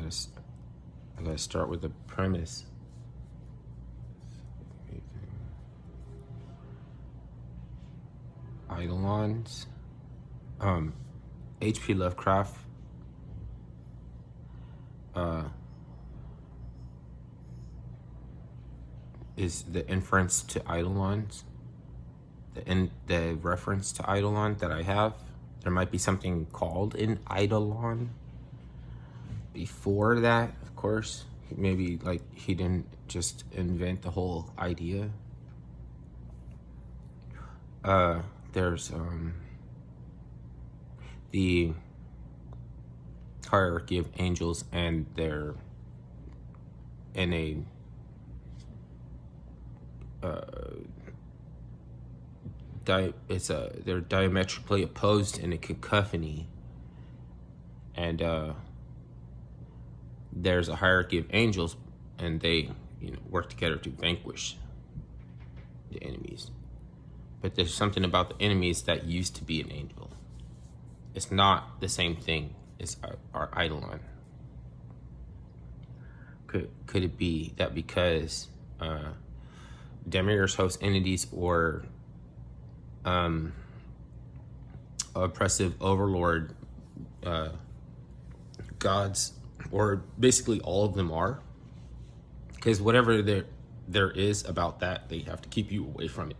I gotta start with the premise. Eidolons. H.P. Lovecraft. Is the inference to Eidolons. The reference to Eidolon that I have. There might be something called an Eidolon before that, of course. Maybe like he didn't just invent the whole idea. There's the hierarchy of angels, and they're in a they're diametrically opposed in a cacophony, and there's a hierarchy of angels, and they work together to vanquish the enemies. But there's something about the enemies that used to be an angel. It's not the same thing as our Eidolon. Could it be that because Demir's host entities or oppressive overlord gods, or basically all of them are, because whatever there is about that, they have to keep you away from it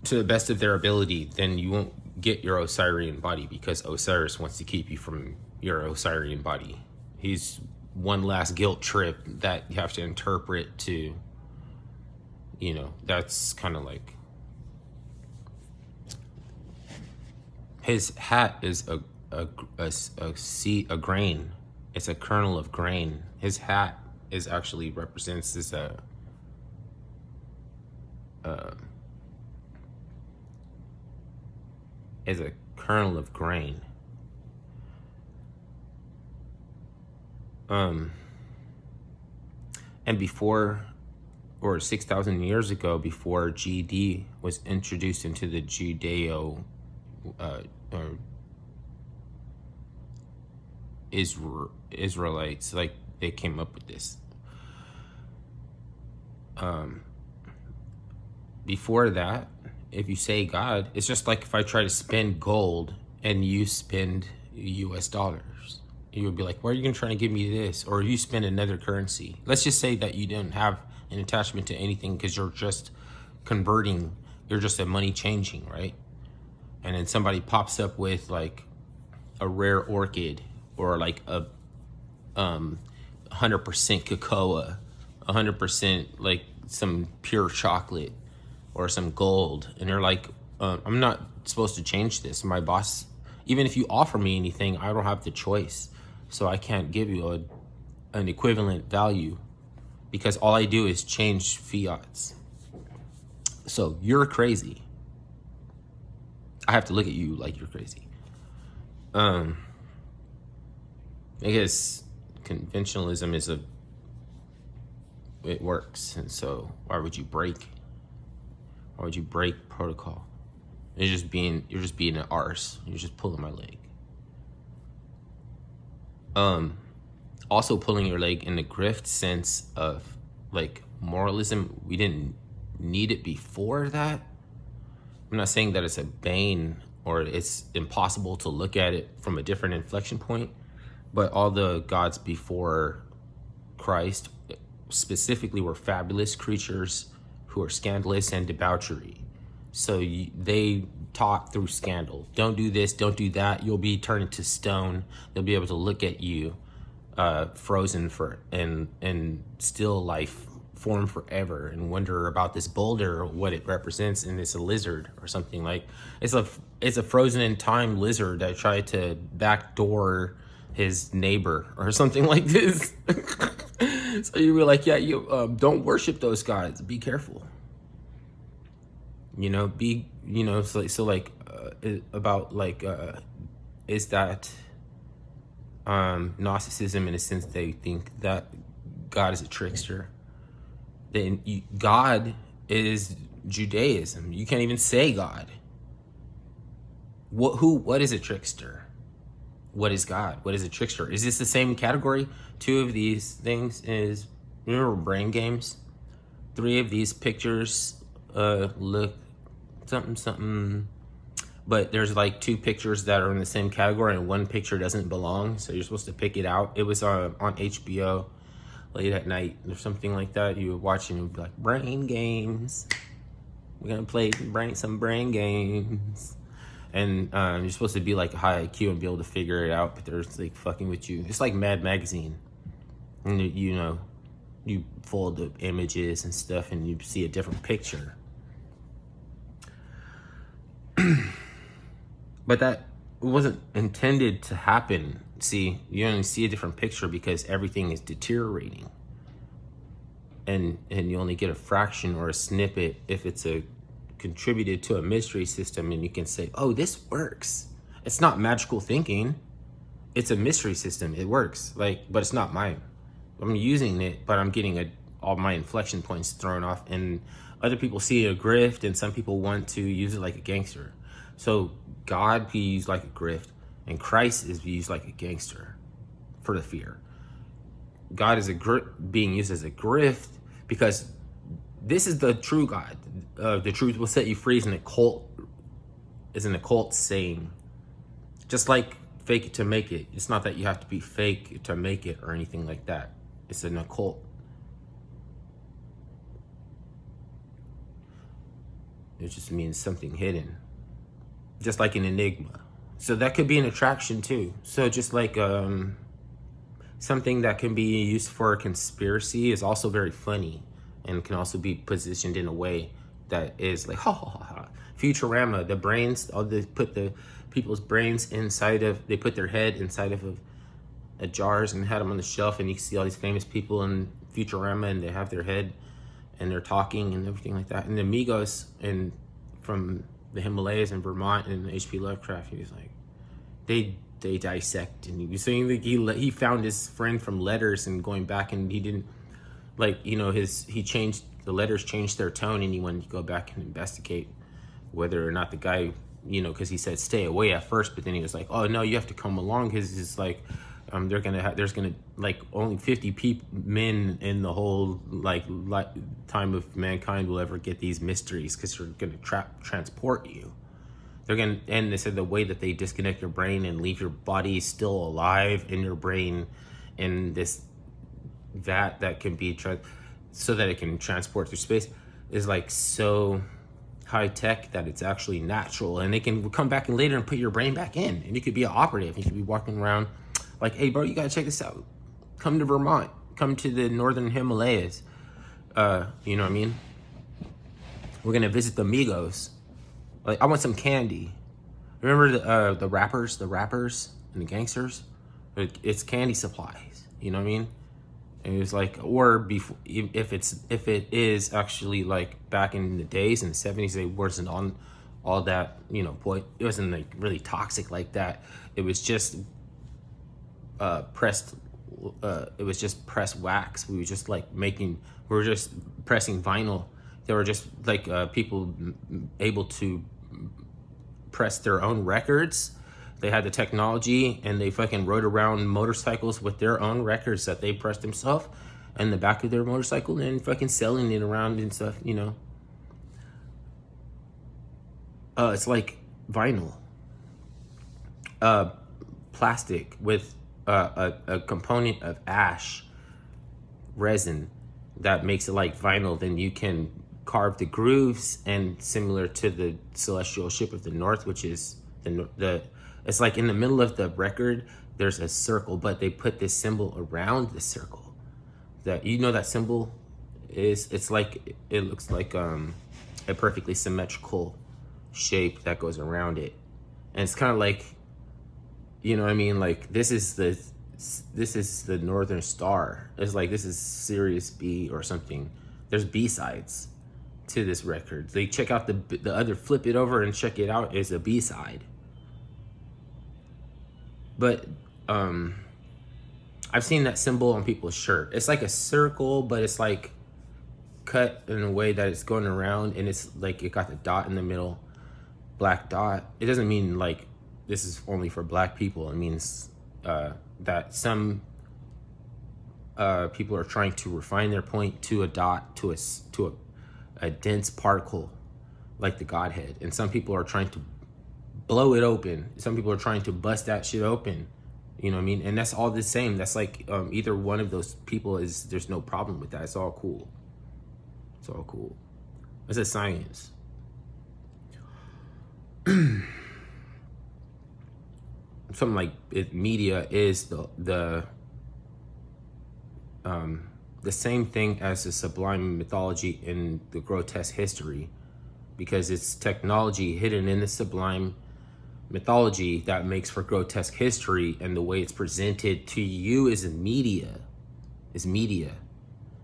to the best of their ability. Then you won't get your Osirian body, because Osiris wants to keep you from your Osirian body. He's one last guilt trip that you have to interpret to, that's kind of like, his hat is a seed, a grain. It's a kernel of grain. His hat is actually represents this is a kernel of grain. And before, or 6,000 years ago, before GD was introduced into the Judeo Israelites, like they came up with this. Before that, if you say God, it's just like if I try to spend gold and you spend US dollars. You would be like, why are you gonna try to give me this? Or you spend another currency. Let's just say that you didn't have an attachment to anything because you're just converting, you're just a money changing, right? And then somebody pops up with like a rare orchid, or like a 100% cocoa, 100% like some pure chocolate or some gold, and they're like, I'm not supposed to change this. My boss, even if you offer me anything, I don't have the choice, so I can't give you an equivalent value, because all I do is change fiats. So you're crazy. I have to look at you like you're crazy. I guess conventionalism it works, and so why would you break? Why would you break protocol? You're just being an arse. You're just pulling my leg. Also pulling your leg in the grift sense of like moralism. We didn't need it before that. I'm not saying that it's a bane or it's impossible to look at it from a different inflection point, but all the gods before Christ specifically were fabulous creatures who are scandalous and debauchery. So they taught through scandal. Don't do this, don't do that. You'll be turned into stone. They'll be able to look at you frozen for and still life form forever and wonder about this boulder, what it represents, and it's a lizard or something. Like it's a frozen in time lizard that tried to backdoor his neighbor or something like this. So you were like, yeah, you don't worship those gods. Be careful. Is that Gnosticism in a sense? They think that God is a trickster. Then God is Judaism. You can't even say God. What is a trickster? what is God? What is a trickster? Is this the same category? Two of these things is, remember brain games? Three of these pictures look something, something, but there's like two pictures that are in the same category and one picture doesn't belong. So you're supposed to pick it out. It was on HBO late at night or something like that. You were watching, it would be like, brain games. We're gonna play some brain games. And you're supposed to be like a high IQ and be able to figure it out, but they're like fucking with you. It's like Mad Magazine. And you know, you fold the images and stuff and you see a different picture. But that wasn't intended to happen. See, you only see a different picture because everything is deteriorating. And you only get a fraction or a snippet if it's contributed to a mystery system, and you can say, oh, this works. It's not magical thinking. It's a mystery system. It works. But it's not mine. I'm using it, but I'm getting all my inflection points thrown off, and other people see a grift, and some people want to use it like a gangster. So God be used like a grift, and Christ is used like a gangster for the fear. God is being used as a grift because this is the true God. The truth will set you free is an occult saying. Just like fake it to make it. It's not that you have to be fake to make it or anything like that. It's an occult. It just means something hidden. Just like an enigma. So that could be an attraction too. So just like something that can be used for a conspiracy is also very funny and can also be positioned in a way that is like, ha ha ha ha. Futurama, the brains, they put the people's brains inside of, they put their head inside of a jars and had them on the shelf, and you can see all these famous people in Futurama and they have their head and they're talking and everything like that. And the Amigos and from the Himalayas and Vermont and H.P. Lovecraft, he was like, they dissect, and he was saying that he found his friend from letters and going back, and he didn't the letters changed their tone, and he wanted to go back and investigate whether or not the guy, because he said stay away at first, but then he was like, oh no, you have to come along, because it's like there's gonna like only 50 men in the whole time of mankind will ever get these mysteries, because they're gonna transport you. And they said the way that they disconnect your brain and leave your body still alive in your brain in this vat that can be so that it can transport through space is like so high tech that it's actually natural, and they can come back in later and put your brain back in, and you could be an operative. You could be walking around like, hey bro, you gotta check this out. Come to Vermont, come to the northern Himalayas. You know what I mean? We're gonna visit the Migos. Like, I want some candy. Remember the rappers and the gangsters? It's candy supplies. You know what I mean? And it was like, or before, if it is actually like back in the days in the 70s, they wasn't on all that, it wasn't like really toxic like that. It was just pressed. It was just pressed wax. We were just pressing vinyl. There were just like people able to press their own records. They had the technology, and they fucking rode around motorcycles with their own records that they pressed themselves in the back of their motorcycle and fucking selling it around and stuff, It's like vinyl. Plastic with a component of ash resin that makes it like vinyl. Then you can carve the grooves, and similar to the Celestial Ship of the North, which is it's like in the middle of the record, there's a circle, but they put this symbol around the circle. That symbol it's like, it looks like a perfectly symmetrical shape that goes around it. And it's kind of like, you know what I mean? Like, this is the Northern Star. It's like, this is Sirius B or something. There's B-sides to this record. They check out the other, flip it over and check it out, is a B-side. But I've seen that symbol on people's shirt. It's like a circle, but it's like cut in a way that it's going around, and it's like it got the dot in the middle, black dot. It doesn't mean like this is only for black people. It means that some people are trying to refine their point to a dot, to a dense particle like the Godhead. And some people are trying to blow it open. Some people are trying to bust that shit open. You know what I mean? And that's all the same. That's like either one of those people is, there's no problem with that. It's all cool. It's all cool. It's a science. Something like media is the same thing as the sublime mythology in the grotesque history, because it's technology hidden in the sublime mythology that makes for grotesque history, and the way it's presented to you is media.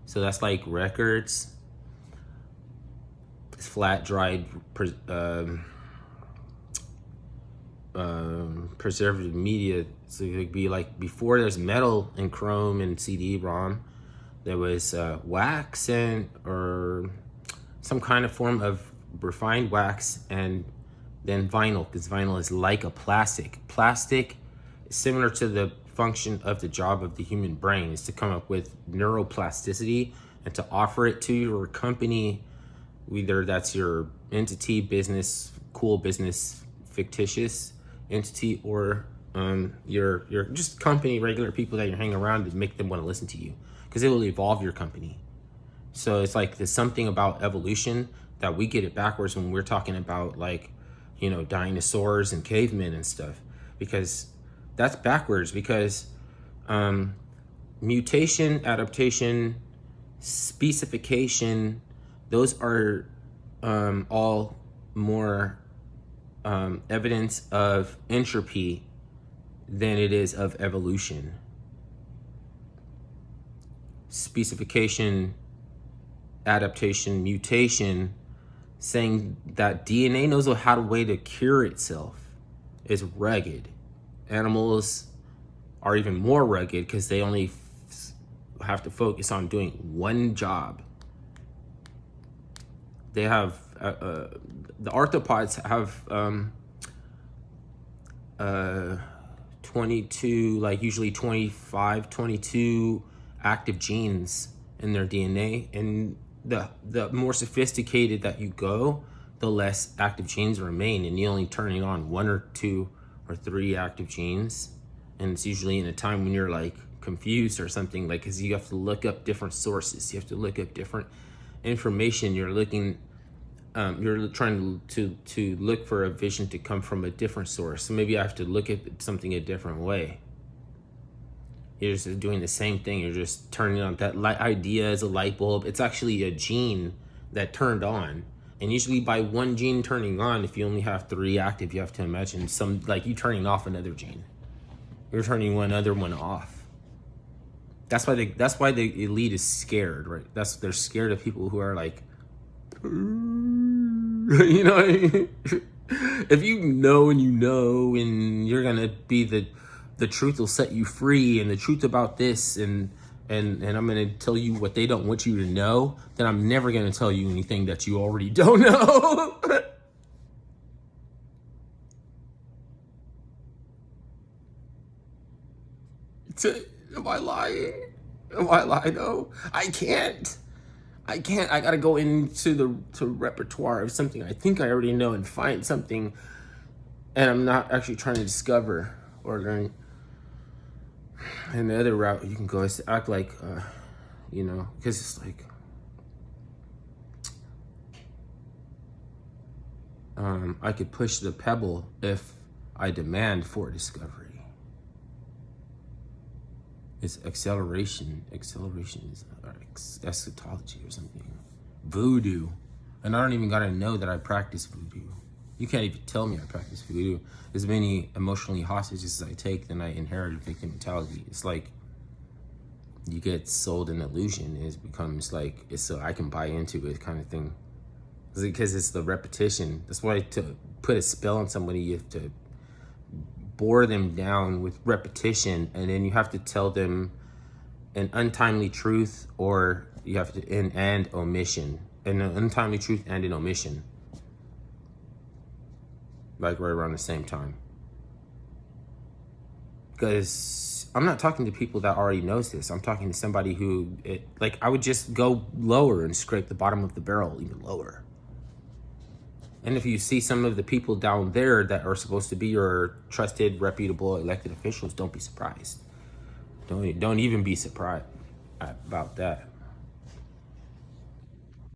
So that's like records, flat dried preservative media. So it could be like, before there's metal and chrome and CD-ROM, there was wax or some kind of form of refined wax, and then vinyl, because vinyl is like a plastic. Plastic is similar to the function of the job of the human brain, is to come up with neuroplasticity and to offer it to your company, whether that's your entity, business, cool business, fictitious entity, or your just company, regular people that you're hanging around, to make them want to listen to you, because it will evolve your company. So it's like, there's something about evolution that we get it backwards when we're talking about, like, you know, dinosaurs and cavemen and stuff, because that's backwards. Because mutation, adaptation, specification, those are all more evidence of entropy than it is of evolution. Specification, adaptation, mutation, saying that DNA knows how to way to cure itself, is rugged. Animals are even more rugged, because they only have to focus on doing one job. They have the arthropods have 22, like usually 25, 22 active genes in their DNA, and the more sophisticated that you go, the less active genes remain, and you're only turning on 1 or 2 or 3 active genes. And it's usually in a time when you're like confused or something, like, because you have to look up different sources, you have to look up different information. You're looking you're trying to look for a vision to come from a different source. So maybe I have to look at something a different way. You're just doing the same thing. You're just turning on that idea as a light bulb. It's actually a gene that turned on. And usually by one gene turning on, if you only have 3 active, you have to imagine some, like, you turning off another gene. You're turning one other one off. That's why the elite is scared, right? They're scared of people who are like, you know what I mean? If you know, and you're gonna be the truth will set you free, and the truth about this, and I'm gonna tell you what they don't want you to know, then I'm never gonna tell you anything that you already don't know. Am I lying? No, I can't. I gotta go into the repertoire of something I think I already know and find something, and I'm not actually trying to discover or learn. And the other route you can go is to act like, because it's like, I could push the pebble if I demand for discovery. It's acceleration. Acceleration is eschatology or something. Voodoo. And I don't even gotta know that I practice voodoo. You can't even tell me I practice voodoo. As many emotionally hostages as I take, then I inherit a victim mentality. It's like you get sold an illusion. It becomes like, it's so I can buy into it kind of thing. Because it's the repetition. That's why to put a spell on somebody, you have to bore them down with repetition, and then you have to tell them an untimely truth, or you have to and omission, and an untimely truth and an omission, like right around the same time. because I'm not talking to people that already knows this. I'm talking to somebody who, like, I would just go lower and scrape the bottom of the barrel even lower. And if you see some of the people down there that are supposed to be your trusted, reputable elected officials, don't be surprised. Don't even be surprised about that.